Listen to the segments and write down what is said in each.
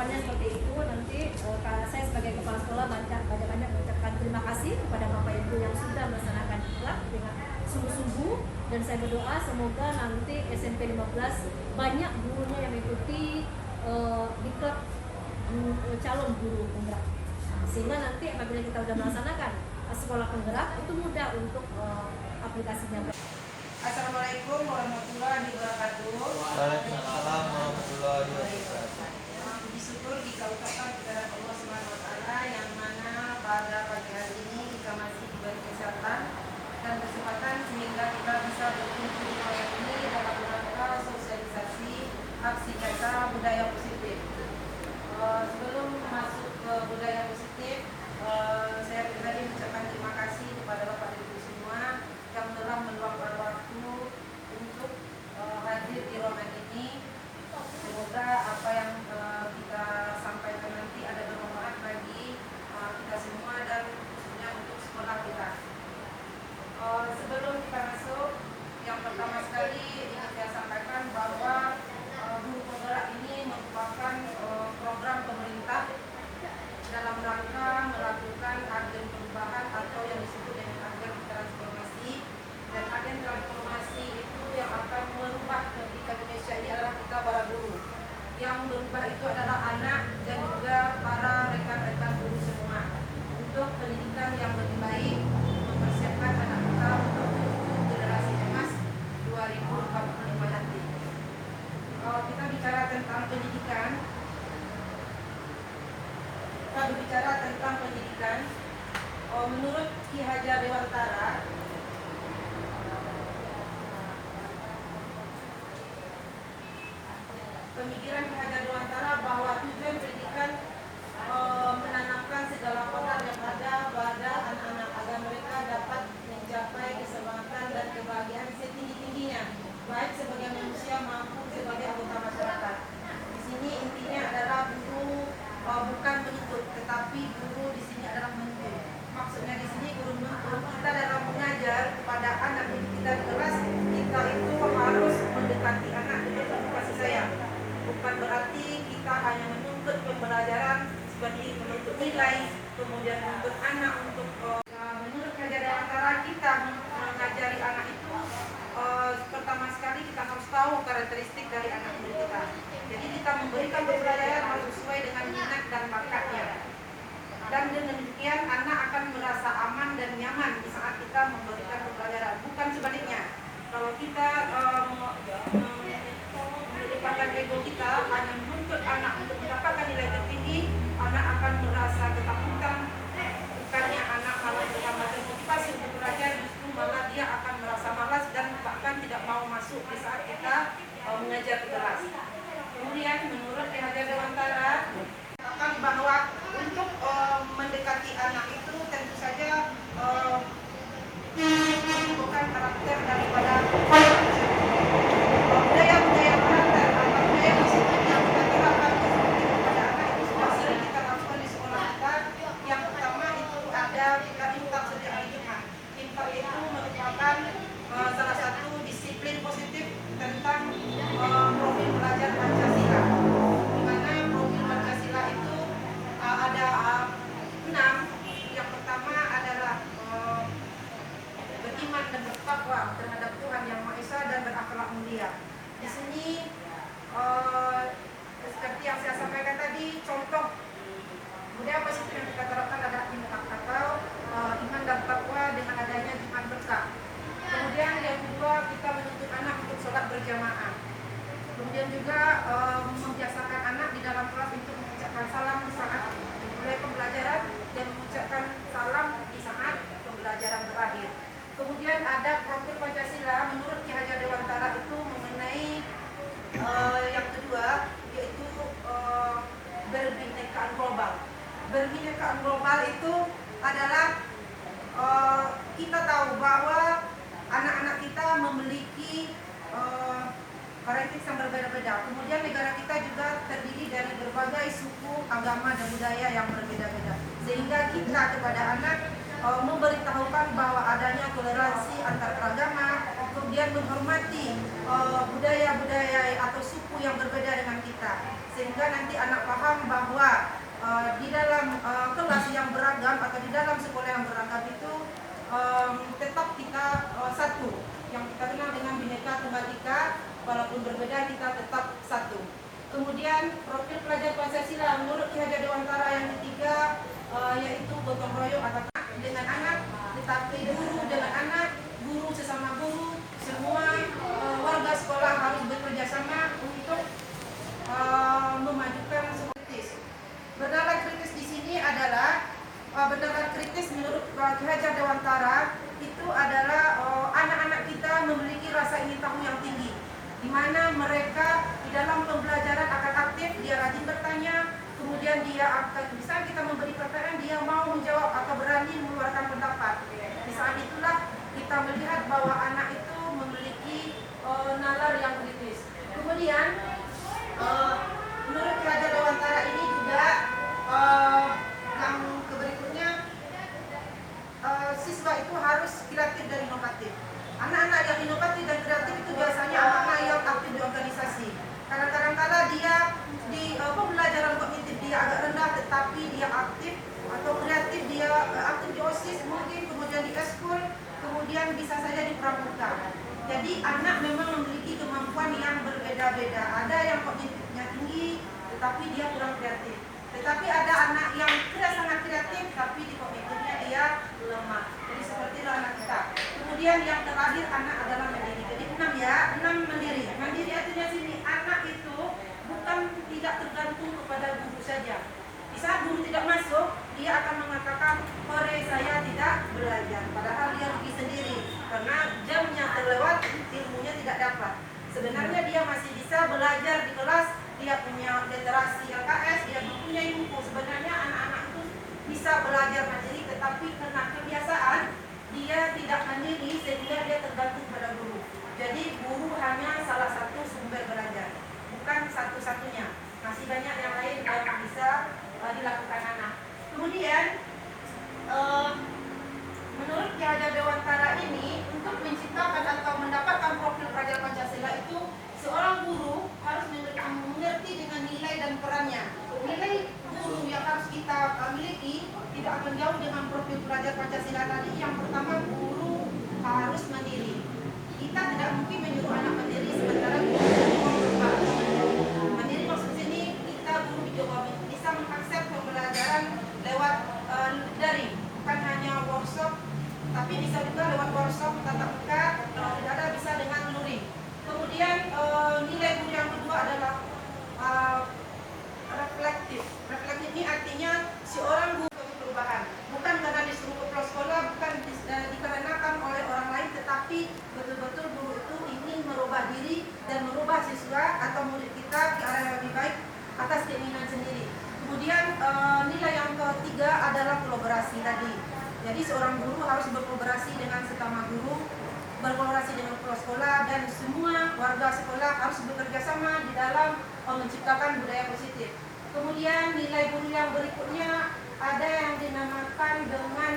harapannya seperti itu. Nanti saya sebagai kepala sekolah banyak-banyak mengucapkan terima kasih kepada Bapak Ibu yang sudah melaksanakan iklan dengan sungguh-sungguh, dan saya berdoa semoga nanti SMP 15 banyak gurunya yang mengikuti diklat calon guru penggerak, sehingga nanti apabila kita sudah melaksanakan sekolah penggerak itu mudah untuk aplikasinya. Assalamualaikum warahmatullahi wabarakatuh. Waalaikumsalam warahmatullahi wabarakatuh. Puji syukur kita ucapkan kepada Allah Subhanahu wa taala yang mana pada pagi hari ini kita masih diberi kesehatan dan kesempatan sehingga kita bisa berkumpul di malam ini dalam rangka sosialisasi aksi nyata budaya positif. Sebelum masuk ke budaya positif, saya pribadi mengucapkan terima kasih kepada Bapak Ibu semua yang telah meluangkan waktu untuk hadir di ruangan ini. Semoga apa yang kita sampaikan nanti ada bermanfaat bagi kita semua dan khususnya untuk sekolah kita. Sebelum kita masuk, yang pertama sekali ingin saya sampaikan bahwa Guru Penggerak ini merupakan program pemerintah dalam rangka melakukan agen perubahan atau yang disebut dengan agen transformasi. Dan agen transformasi itu yang akan merubah pendidikan Indonesia ini adalah kita para guru. Yang berubah itu adalah anak dan juga para rekan-rekan guru semua, untuk pendidikan yang lebih baik, mempersiapkan anak kita untuk generasi emas 2045 nanti. Kalau kita bicara tentang pendidikan, menurut Ki Hajar Dewantara, pemikiran Ki Hajar Dewantara bahwa tujuan pendidikan menanamkan segala kodrat yang ada pada anak-anak agar mereka dapat mencapai keselamatan dan kebahagiaan setinggi-tingginya, baik sebagai manusia maupun sebagai anggota masyarakat. Di sini intinya adalah guru bukan menuntut, tetapi guru di sini adalah menuntut. Maksudnya di sini guru menuntut kita dalam mengajar kepada anak didik kita di kelas, kita itu harus mendekati anak dengan penuh kasih sayang. Bukan berarti kita hanya menuntut pembelajaran seperti menuntut nilai, kemudian menuntut anak untuk menurut kajian antara kita mengajari anak itu pertama sekali kita harus tahu karakteristik dari anak kita. Jadi kita memberikan pembelajaran harus sesuai dengan minat dan bakatnya. Dan dengan demikian anak akan merasa aman dan nyaman di saat kita memberikan pembelajaran. Bukan sebaliknya. Kalau kita mengedepankan ego kita hanya menuntut anak untuk mendapatkan nilai tertinggi, anak akan merasa ketakutan. Bukannya anak malah bertambah termotivasi untuk belajar, justru malah dia akan merasa malas dan bahkan tidak mau masuk di saat kita mengajar di kelas. Kemudian menurut Ki Hajar Dewantara katakan bahwa untuk mendekati anak itu tentu saja bukan karakter daripada budaya-budaya karakter atau budaya positif yang kita terapkan kepada anak itu sudah sering kita lakukan di sekolah kita. Yang pertama itu ada infak setiap hari Jumat. Infak itu merupakan salah satu disiplin positif tentang profil belajar Pancasila, di mana profil Pancasila itu ada 6. Yang pertama adalah beriman dan bertakwa terhadap Tuhan Yang Maha Esa dan berakhlak mulia. Di sini seperti yang saya sampaikan tadi, contoh budaya positif yang kita terapkan adalah infak atau iman dan takwa dengan adanya Jumat berkah. Kemudian yang kedua, kita menuntut anak untuk sholat berjamaah. Kemudian juga membiasakan anak di dalam kelas untuk mengucapkan salam saat mulai pembelajaran dan mengucapkan salam di saat pembelajaran berakhir. Kemudian ada profil Pancasila menurut Ki Hajar Dewantara itu mengenai yang kedua, yaitu berbinekaan global. Berbinekaan global itu adalah kita tahu bahwa anak-anak kita memiliki karakteristik yang berbeda-beda. Kemudian negara kita juga terdiri dari berbagai suku, agama, dan budaya yang berbeda-beda. Sehingga kita kepada anak memberitahukan bahwa adanya toleransi antar agama, kemudian menghormati budaya-budaya atau suku yang berbeda dengan kita. Sehingga nanti anak paham bahwa yang beragam atau di dalam sekolah yang beragam itu tetap kita satu, yang kita kenal dengan Bhinneka Tunggal Ika, walaupun berbeda kita tetap satu. Kemudian profil pelajar Pancasila menurut Ki Hajar Dewantara yang ketiga yaitu gotong royong atau dengan anak, tetapi guru dengan anak, guru sesama guru, semua warga sekolah harus bekerja sama untuk memajukan kritis. Berdasar kritis di sini adalah berdasar kritis menurut Ki Hajar Dewantara itu adalah anak-anak kita memiliki rasa ingin tahu yang tinggi, di mana mereka di dalam pembelajaran akan aktif, dia rajin bertanya, kemudian dia akan bisa kita memberi pertanyaan, dia mau menjawab atau berani mengeluarkan pendapat. Di saat itulah kita melihat bahwa anak itu memiliki nalar yang kritis. Kemudian menurut Ki Hajar Dewantara ini juga yang berikutnya siswa itu harus kreatif dan inovatif. Anak-anak yang inovatif dan kreatif itu biasanya anak-anak yang aktif di organisasi. Kadang-kala dia di pembelajaran kognitif dia agak rendah, tetapi dia aktif atau kreatif, dia aktif di OSIS mungkin, kemudian di eskul, kemudian bisa saja di pramuka. Jadi anak memang memiliki kemampuan yang berbeda-beda. Ada yang kognitifnya tinggi, tetapi dia kurang kreatif. Tetapi ada anak yang sangat kreatif, tapi di kognitifnya dia lemah. Jadi sepertilah anak kita. Kemudian yang terakhir anak adalah mandiri. Jadi 6 ya, 6 mandiri. Mandiri artinya sini anak itu bukan tidak tergantung kepada guru saja. Di saat guru tidak masuk, dia akan mengatakan, "Hore, saya tidak belajar." Padahal dia rugi sendiri karena jamnya terlewat, ilmunya tidak dapat. Sebenarnya dia masih bisa belajar di kelas, dia punya literasi LKS, dia mempunyai buku. Sebenarnya anak-anak itu bisa belajar mandiri, tetapi karena kebiasaan dia tidak mandiri sehingga dia tergantung pada guru. Jadi guru hanya salah satu sumber belajar, bukan satu-satunya. Masih banyak yang lain yang bisa dilakukan anak. Kemudian menurut Ki Hajar Dewantara ini, untuk menciptakan atau mendapatkan profil pelajar Pancasila itu seorang guru harus mengerti dengan nilai dan perannya. Nilai guru yang harus kita miliki tidak akan jauh dengan profil pelajar Pancasila tadi. Yang pertama, guru harus mandiri. Kita tidak mungkin menyuruh anak mandiri sementara guru mandiri. Maksud sini kita guru juga bisa mengakses pembelajaran lewat daring, bukan hanya workshop, tapi bisa juga lewat workshop tatap muka. Kalau tidak ada bisa dengan luring. Kemudian nilai guru yang kedua adalah reflektif. Reflektif ini artinya seorang guru perubahan, bukan karena disuruh ke sekolah, bukan dikarenakan oleh orang lain, tetapi betul-betul guru itu ingin merubah diri dan merubah siswa atau murid kita ke arah yang lebih baik atas keinginan sendiri. Kemudian nilai yang ketiga adalah kolaborasi tadi. Jadi seorang guru harus berkolaborasi dengan sesama guru, berkolaborasi dengan kepala sekolah, dan semua warga sekolah harus bekerja sama di dalam menciptakan budaya positif. Kemudian nilai guru yang berikutnya ada yang dinamakan dengan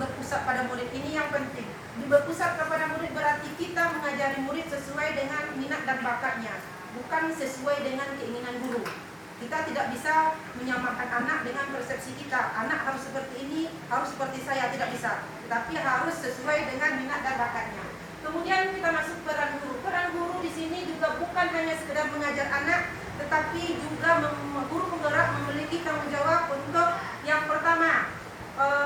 berpusat pada murid. Ini yang penting. Berpusat kepada murid berarti kita mengajari murid sesuai dengan minat dan bakatnya, bukan sesuai dengan keinginan guru. Kita tidak bisa menyamakan anak dengan persepsi kita. Anak harus seperti ini, harus seperti saya, tidak bisa. Tapi harus sesuai dengan minat dan bakatnya. Kemudian kita masuk peran guru. Peran guru di sini juga bukan hanya sekedar mengajar anak, tetapi juga guru penggerak memiliki tanggung jawab untuk yang pertama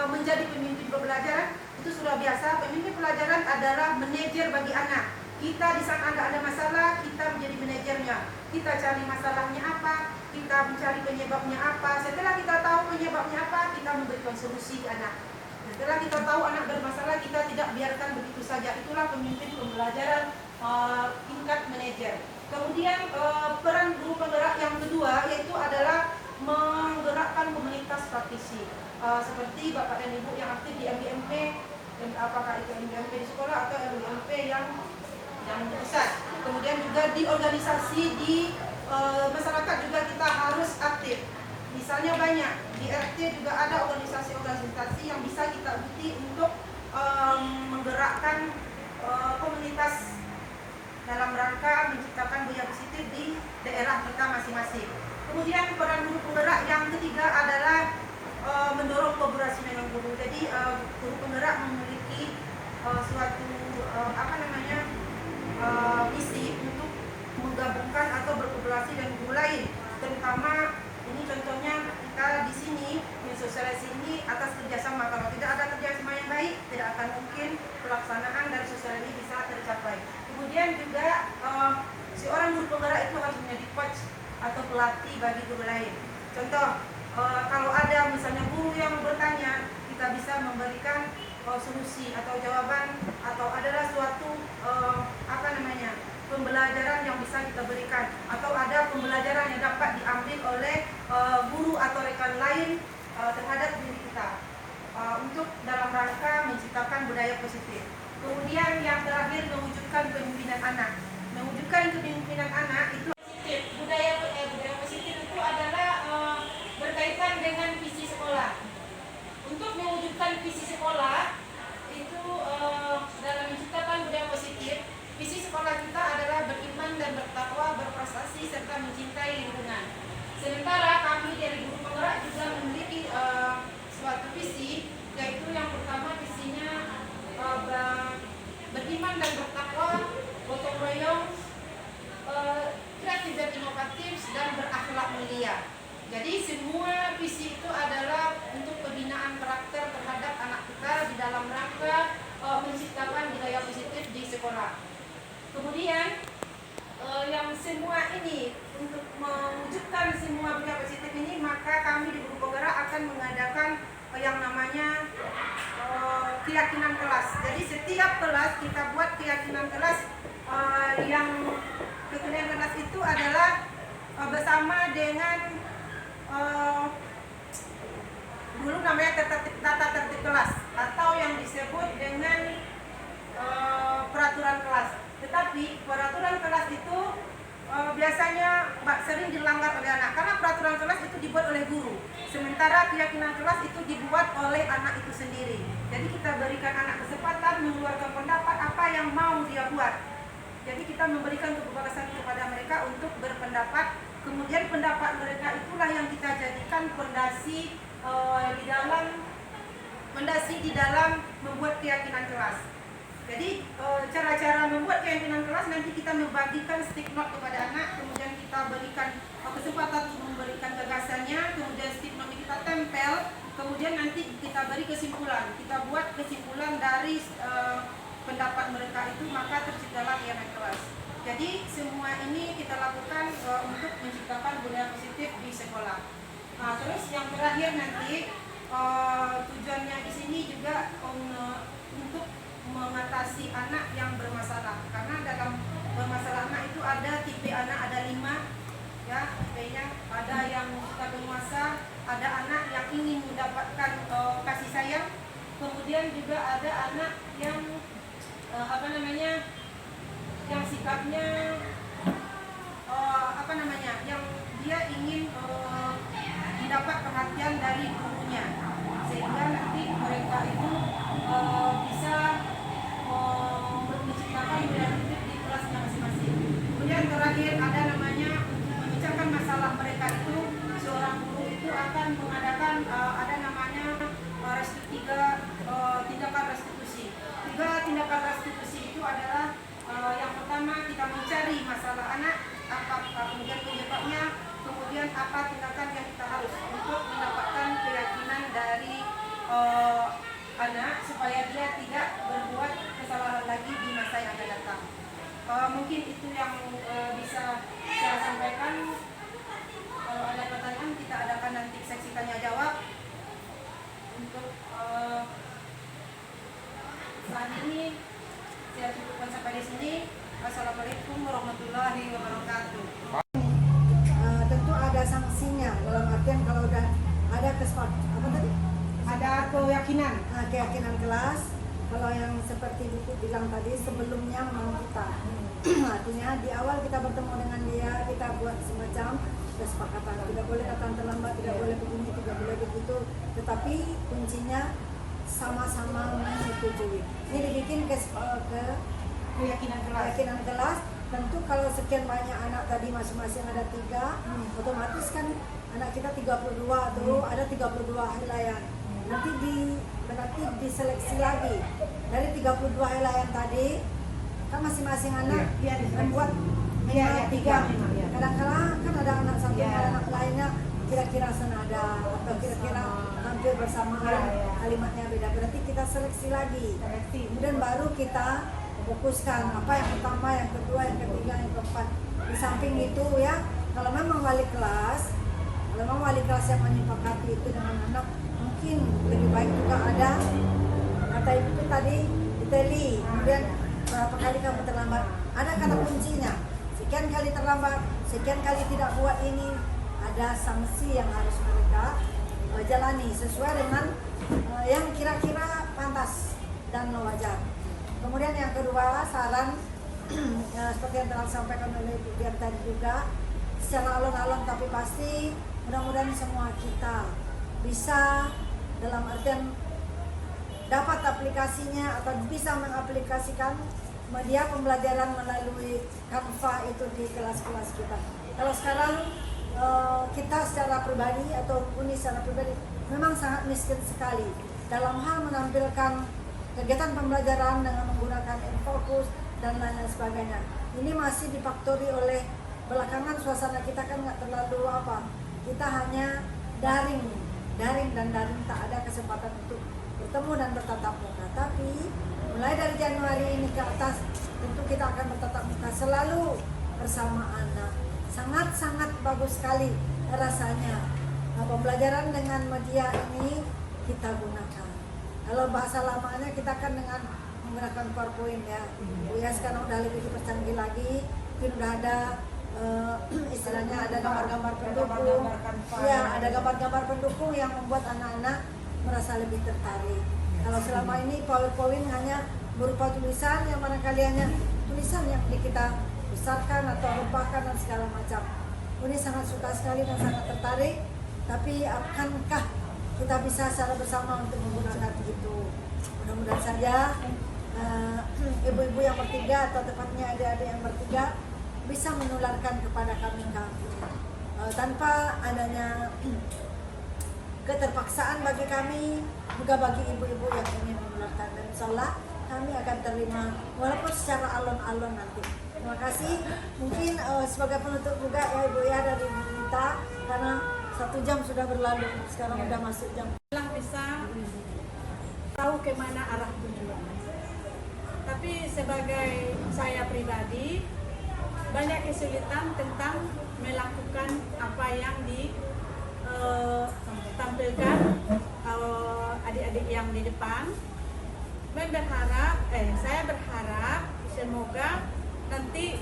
menjadi pemimpin pembelajaran. Itu sudah biasa. Pemimpin pelajaran adalah manajer bagi anak. Kita di saat ada masalah, kita menjadi manajernya. Kita cari masalahnya apa, kita mencari penyebabnya apa. Setelah kita tahu penyebabnya apa, kita memberikan solusi ke anak. Setelah kita tahu anak bermasalah, kita tidak biarkan begitu saja. Itulah pemimpin pembelajaran tingkat manajer. Kemudian peran guru penggerak yang kedua yaitu adalah menggerakkan komunitas praktisi. Seperti Bapak dan Ibu yang aktif di MBMP, apakah itu MBMP di sekolah atau MBMP yang pusat. Kemudian juga di organisasi di masyarakat juga kita harus aktif. Misalnya banyak di RT juga ada organisasi-organisasi yang bisa kita ikuti untuk menggerakkan komunitas dalam rangka menciptakan budaya positif di daerah kita masing-masing. Kemudian peran guru penggerak yang ketiga adalah mendorong Jadi guru penggerak memiliki suatu visi untuk menggabungkan atau berkolaborasi dengan guru lain, terutama ini contohnya kita di sini sosialisasi ini atas kerjasama. Kalau tidak ada kerjasama yang baik, tidak akan mungkin pelaksanaan dari sosialisasi ini bisa tercapai. Kemudian juga seorang guru penggerak itu harus menjadi coach atau pelatih bagi guru lain. Contoh, kalau ada misalnya guru yang bertanya, kita bisa memberikan solusi atau jawaban, atau adalah suatu pembelajaran yang bisa kita berikan, atau ada pembelajaran yang dapat diambil oleh guru atau rekan lain terhadap diri kita untuk dalam rangka menciptakan budaya positif. Kemudian yang terakhir, mewujudkan kepemimpinan anak. Mewujudkan kepemimpinan anak itu positif. Budaya positif itu adalah berkaitan dengan visi sekolah. Untuk mewujudkan visi sekolah itu dalam menciptakan budaya positif, visi sekolah kita adalah beriman dan bertakwa, berprestasi serta mencintai lingkungan. Sementara kami dari guru penggerak juga memiliki suatu visi, yaitu yang pertama visinya beriman dan bertakwa, gotong royong, kreatif dan inovatif, dan berakhlak mulia. Jadi semua visi itu adalah untuk pembinaan karakter terhadap anak kita di dalam rangka menciptakan budaya positif di sekolah. Kemudian yang semua ini untuk mewujudkan semua budaya positif ini, maka kami di guru penggerak akan mengadakan yang namanya keyakinan kelas. Jadi setiap kelas kita buat keyakinan kelas. Yang keyakinan kelas itu adalah bersama dengan dulu namanya tata tertib kelas, atau yang disebut dengan peraturan kelas. Tetapi peraturan kelas itu biasanya sering dilanggar oleh anak, karena peraturan kelas itu dibuat oleh guru, sementara keyakinan kelas itu dibuat oleh anak itu sendiri. Jadi kita berikan anak kesempatan mengeluarkan pendapat apa yang mau dia buat. Jadi kita memberikan kebebasan kepada mereka untuk berpendapat. Kemudian pendapat mereka itulah yang kita jadikan fondasi di dalam membuat keyakinan kelas. Jadi cara-cara membuat keyakinan kelas nanti kita membagikan stick note kepada anak, kemudian kita berikan kesempatan untuk memberikan gagasannya, kemudian stick note kita tempel, kemudian nanti kita beri kesimpulan. Kita buat kesimpulan dari pendapat mereka itu, maka terciptalah keyakinan kelas. Jadi semua ini kita lakukan untuk menciptakan budaya positif di sekolah. Nah, terus yang terakhir nanti tujuannya di sini juga untuk mengatasi anak yang bermasalah. Karena dalam bermasalah anak itu ada tipe anak, ada 5 ya tipenya. Ada yang suka berkuasa, ada anak yang ingin mendapatkan kasih sayang. Kemudian juga ada anak yang yang sikapnya yang dia ingin mendapat perhatian dari gurunya, sehingga nanti mereka itu bisa menciptakan budaya positif di kelasnya masing-masing. Kemudian terakhir ada namanya untuk memecahkan masalah mereka itu, seorang guru itu akan mengadakan ada namanya tindakan restitusi. 3 tindakan restitusi itu adalah yang pertama kita mencari masalah anak, kemudian penyebabnya, kemudian apa tindakan yang kita harus untuk mendapatkan keyakinan dari anak supaya dia tidak berbuat kesalahan lagi di masa yang akan datang. Mungkin itu yang bisa saya sampaikan. Kalau ada pertanyaan kita adakan nanti seksi tanya jawab. Untuk saat ini saya cukupkan sampai di sini. Assalamualaikum warahmatullahi wabarakatuh. Tentu ada sanksinya, dalam artian kalau udah ada ada keyakinan kelas. Kalau yang seperti buku bilang tadi sebelumnya memang kita artinya di awal kita bertemu dengan dia, kita buat semacam kesepakatan, tidak boleh datang terlambat, tidak boleh begini, tidak boleh begitu, tetapi kuncinya sama-sama menyetujui. Ini dibikin ke keyakinan kelas. Tentu kalau sekian banyak anak tadi masing-masing ada 3, otomatis kan anak kita 32 tuh ada 32 helaian. Nanti di berarti diseleksi lagi dari 32 helaian tadi, kan masing-masing anak membuat minimal 3. Kadang-kadang kan ada anak satu anak lainnya kira-kira senada atau kira-kira hampir bersamaan, kalimatnya beda. Berarti kita seleksi lagi. Kemudian baru kita fokuskan apa yang pertama, yang kedua, yang ketiga, yang keempat. Di samping itu ya, kalau memang wali kelas yang menyepakati itu dengan anak, mungkin lebih baik juga ada kata ibu tadi diteli, kemudian berapa kali kamu terlambat, ada kata kuncinya, sekian kali terlambat, sekian kali tidak buat ini, ada sanksi yang harus mereka jalani sesuai dengan yang kira-kira pantas dan wajar. Kemudian yang kedua, saran seperti yang telah disampaikan oleh Ibu Dian tadi juga, secara alon-alon tapi pasti mudah-mudahan semua kita bisa dalam artian dapat aplikasinya atau bisa mengaplikasikan media pembelajaran melalui Canva itu di kelas-kelas kita. Kalau sekarang kita secara pribadi atau Uni secara pribadi memang sangat miskin sekali dalam hal menampilkan kegiatan pembelajaran dengan menggunakan infocus dan lain sebagainya. Ini masih difaktori oleh belakangan suasana kita kan nggak terlalu apa. Kita hanya daring dan daring, tak ada kesempatan untuk bertemu dan bertatap muka. Tapi mulai dari Januari ini ke atas tentu kita akan bertatap muka selalu bersama anak. Sangat-sangat bagus sekali rasanya. Nah, pembelajaran dengan media ini kita gunakan. Kalau bahasa lamanya kita kan dengan menggunakan PowerPoint ya. Ya sekarang udah lebih dipercanggih lagi. Mungkin udah ada istilahnya ada gambar-gambar pendukung. Ya, ada gambar-gambar pendukung yang membuat anak-anak merasa lebih tertarik. Kalau selama ini PowerPoint hanya berupa tulisan yang barangkali hanya tulisan yang kita besarkan atau rempahkan dan segala macam. Ini sangat suka sekali dan sangat tertarik. Tapi akankah kita bisa secara bersama untuk menggunakan itu? Mudah-mudahan saja ibu-ibu yang bertiga atau tepatnya adik-adik yang bertiga bisa menularkan kepada kami tanpa adanya keterpaksaan bagi kami, juga bagi ibu-ibu yang ingin menularkan. Dan insyaallah kami akan terima walaupun secara alon-alon nanti. Terima kasih. Mungkin sebagai penutup juga ya Ibu ya dari Ibu Rita, karena 1 jam sudah berlalu, sekarang udah masuk jam. Bisa tahu kemana arah tujuan. Tapi sebagai saya pribadi banyak kesulitan tentang melakukan apa yang ditampilkan adik-adik yang di depan. Saya berharap semoga nanti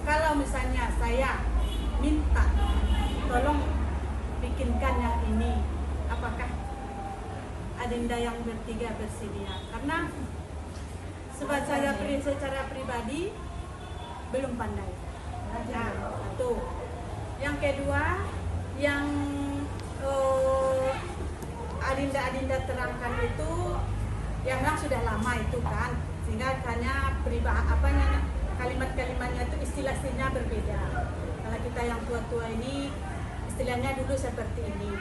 kalau misalnya saya minta tolong bikinkan yang ini, apakah adinda yang bertiga bersedia? Karena secara pribadi belum pandai. Nah, satu. Yang kedua, yang adinda terangkan itu yang memang sudah lama itu kan, sehingga hanya kalimat-kalimatnya itu istilah-istilahnya berbeda. Kalau kita yang tua-tua ini istilahnya dulu seperti ini.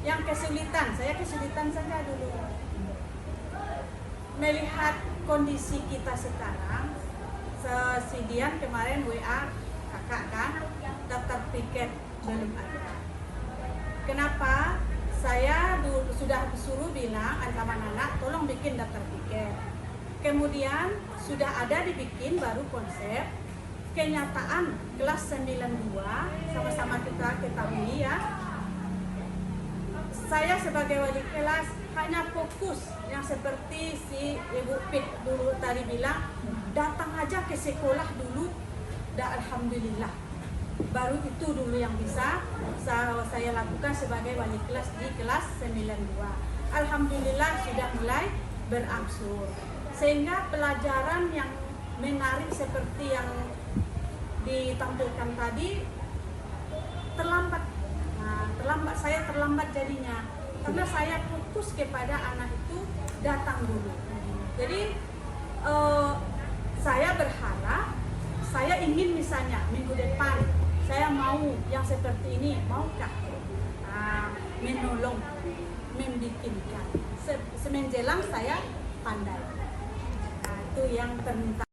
Yang saya kesulitan saja dulu melihat kondisi kita sekarang. Si Dian kemarin WA kakak kan, daftar tiket belum ada. Kenapa? Saya dulu sudah disuruh bilang sama anak tolong bikin daftar tiket. Kemudian sudah ada dibikin baru konsep. Kenyataan kelas 92 sama-sama kita ketahui ya. Saya sebagai wali kelas hanya fokus yang seperti si Ibu Pik dulu tadi bilang, datang aja ke sekolah dulu, dan alhamdulillah. Baru itu dulu yang bisa saya lakukan sebagai wali kelas di kelas 92. Alhamdulillah sudah mulai berangsur. Sehingga pelajaran yang menarik seperti yang ditampilkan tadi terlambat. Nah, saya terlambat jadinya. Karena saya fokus kepada anak itu datang dulu. Jadi saya berharap, saya ingin misalnya minggu depan saya mau yang seperti ini, maukah? Nah, menolong, membikinkan. Semenjelang saya pandai. Nah, itu yang permintaan.